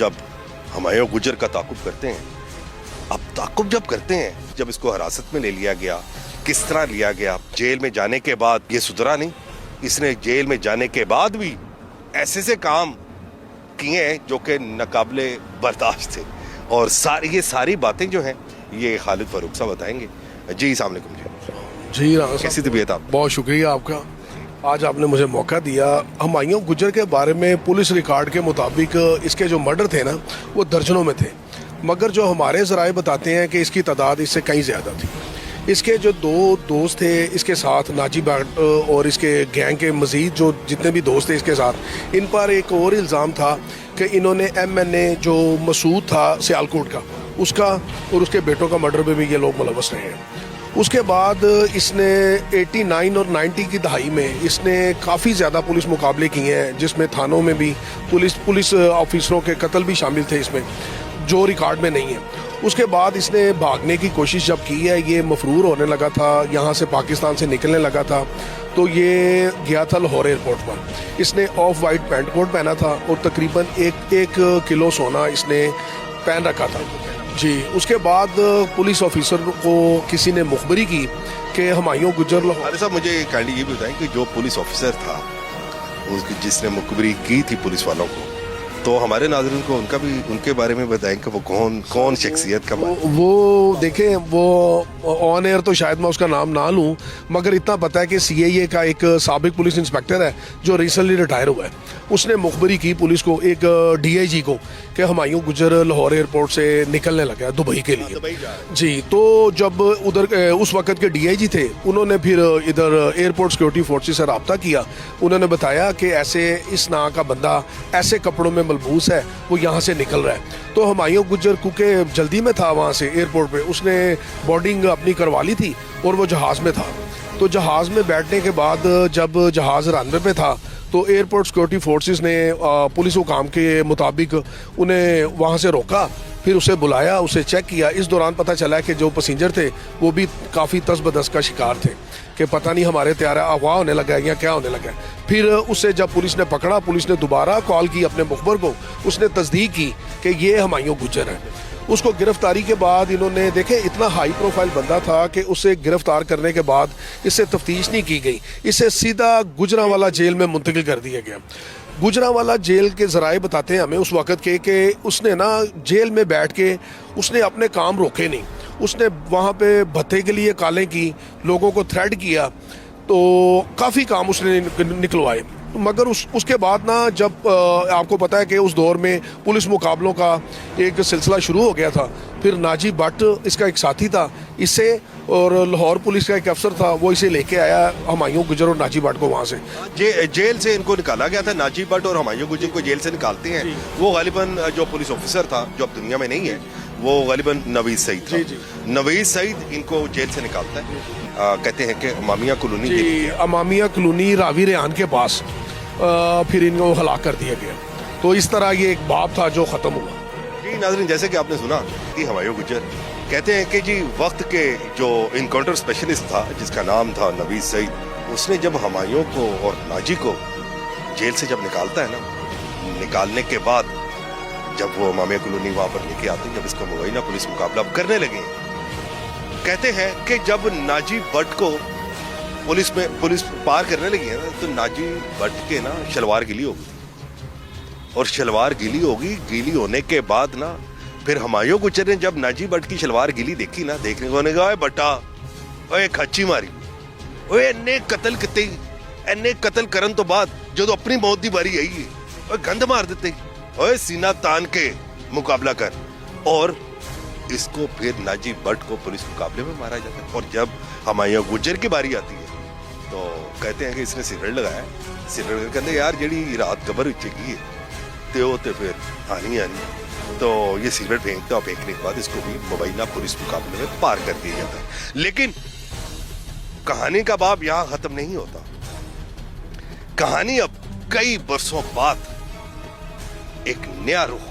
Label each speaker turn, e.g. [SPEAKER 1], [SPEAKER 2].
[SPEAKER 1] जब हुमायूं गुजर का ताकुब करते हैं, अब ताकुब जब करते हैं, जब इसको हिरासत में ले लिया गया, किस तरह लिया गया, जेल में जाने के बाद ये सुधरा नहीं, इसने जेल में जाने के बाद भी ऐसे से काम किए हैं जो कि नाकाबिले बर्दाश्त थे। और ये सारी बातें जो हैं ये खालिद फारूक साहब बताएंगे। जी अस्सलाम वालेकुम
[SPEAKER 2] जी राना साहब,
[SPEAKER 1] कैसी तबीयत आप?
[SPEAKER 2] बहुत शुक्रिया आपका, आज आपने मुझे मौका दिया। हुमायूं गुजर के बारे में पुलिस रिकॉर्ड के मुताबिक इसके जो मर्डर थे ना वो दर्जनों में थे, मगर जो हमारे ज़राए बताते हैं कि इसकी तादाद इससे कहीं ज़्यादा थी। इसके जो दो दोस्त थे इसके साथ, नाजी भट्ट और इसके गैंग के मज़ीद जो जितने भी दोस्त थे इसके साथ, इन पर एक और इल्ज़ाम था कि इन्होंने MNA जो मसूद था सियालकोट का, उसका और उसके बेटों का मर्डर में भी ये लोग मुलव्वस रहे हैं। उसके बाद इसने 89 और 90 की दहाई में इसने काफ़ी ज़्यादा पुलिस मुकाबले किए हैं, जिसमें थानों में भी पुलिस ऑफिसरों के कत्ल भी शामिल थे इसमें, जो रिकॉर्ड में नहीं है। उसके बाद इसने भागने की कोशिश जब की है, ये मफरूर होने लगा था, यहाँ से पाकिस्तान से निकलने लगा था, तो ये गया था लाहौर एयरपोर्ट पर। इसने ऑफ वाइट पैंट कोट पहना था और तकरीबन एक किलो सोना इसने पहन रखा था जी। उसके बाद पुलिस ऑफिसर को किसी ने मुखबरी की कि हुमायूं गुजर लाहौर।
[SPEAKER 1] साहब मुझे काइंडली ये भी बताएं कि जो पुलिस ऑफिसर था उसकी जिसने मुखबरी की थी पुलिस वालों को, तो हमारे नाज़रीन को उनके बारे में बताएं कि वो कौन शख्सियत का
[SPEAKER 2] वो देखें, वो ऑन एयर तो शायद मैं उसका नाम ना लूं, मगर इतना पता है कि CIA का एक साबिक पुलिस इंस्पेक्टर है जो रिसेंटली रिटायर हुआ है। उसने मुखबरी की पुलिस को, एक DIG को, कि हुमायूं गुजर लाहौर एयरपोर्ट से निकलने लगा दुबई के लिए जी। तो जब उधर उस वक्त के DIG थे, उन्होंने फिर इधर एयरपोर्ट सिक्योरिटी फोर्सेस से रब्ता किया। उन्होंने बताया कि ऐसे इस ना का बंदा ऐसे कपड़ों में मलबूस है, वो यहाँ से निकल रहा है। तो हुमायूं गुजर क्योंकि जल्दी में था वहाँ से एयरपोर्ट पे, उसने बोर्डिंग अपनी करवा ली थी और वो जहाज़ में था। तो जहाज़ में बैठने के बाद जब जहाज़ रनवे पे था तो एयरपोर्ट सिक्योरिटी फोर्सेस ने पुलिस हुकाम के मुताबिक उन्हें वहाँ से रोका, फिर उसे बुलाया, उसे चेक किया। इस दौरान पता चला कि जो पैसेंजर थे वो भी काफ़ी तसबदस का शिकार थे कि पता नहीं हमारे त्यारा अगवा होने लगा है या क्या होने लगा है। फिर उसे जब पुलिस ने पकड़ा, पुलिस ने दोबारा कॉल की अपने मुखबर को, उसने तस्दीक की कि ये हुमायूं गुजर है। उसको गिरफ्तारी के बाद इन्होंने देखे, इतना हाई प्रोफाइल बंदा था कि उसे गिरफ्तार करने के बाद इससे तफ्तीश नहीं की गई, इसे सीधा गुजरांवाला जेल में मुंतकिल कर दिया गया। गुजरांवाला जेल के ज़राए बताते हैं हमें उस वक़्त के कि उसने ना जेल में बैठ के उसने अपने काम रोके नहीं, उसने वहाँ पे भत्ते के लिए कालें की, लोगों को थ्रेड किया, तो काफ़ी काम उसने निकलवाए। मगर उसके बाद ना, जब आपको पता है कि उस दौर में पुलिस मुकाबलों का एक सिलसिला शुरू हो गया था, फिर नाजी भट्ट इसका एक साथी था, इससे और लाहौर पुलिस का एक अफसर था, वो इसे लेके आया हुमायूं गुजर और नाजी भट्ट को वहाँ से
[SPEAKER 1] जेल से इनको निकाला गया था। नाजी भट्ट और हुमायूं गुजर को जेल से निकालते हैं, वो गालिबन जो पुलिस ऑफिसर था जो अब दुनिया में नहीं है, वो गालिबन नवीद सईद था। नवीद सईद इनको जेल से निकालता है। कहते हैं कि अमामिया
[SPEAKER 2] कॉलोनी रावी रेहान के पास फिर इनको हलाक कर दिया गया। तो इस तरह ये एक बाब था जो ख़त्म हुआ।
[SPEAKER 1] जी नाज़रीन, जैसे कि आपने सुना कि हुमायूं गुजर कहते हैं कि जी वक्त के जो इनकाउंटर स्पेशलिस्ट था जिसका नाम था नवीद सईद, उसने जब हुमायूं को और नाजी को जेल से जब निकालता है ना, निकालने के बाद जब वो अमामिया कॉलोनी वहाँ पर लेके आते हैं, जब इसका मुबैना पुलिस मुकाबला करने लगे, कहते हैं कि जब नाजी भट्ट को पुलिस पार करने लगी है ना, तो नाजी भट्ट के ना शलवार गीली होगी, और शलवार गीली होगी। गीली होने के बाद ना फिर हुमायूं गुजर ने जब नाजी भट्ट की शलवार गीली देखी ना, देखने को ने कहा, बटा ओए खच्ची मारी, ओए इन्ने कतल किते, इन्ने कतल करन तो बाद जो तो अपनी मौत की बारी आई है, ओए गंद मार देते, ओए सीना तान के मुकाबला कर। और इसको फिर नाजी भट्ट को पुलिस मुकाबले में मारा जाता है। और जब हुमायूं गुजर की बारी आती है तो कहते हैं कि इसने सिगरेट लगाया, सिगरेट कहते यार जेड़ी रात कबर उचेगी तो फिर आनी तो ये सिगरेट फेंकता, और फेंकने के बाद इसको भी मुबैना पुलिस मुकाबले में पार कर दिया जाता है। लेकिन कहानी का बाब यहाँ खत्म नहीं होता। कहानी अब कई बरसों बाद एक नया रुख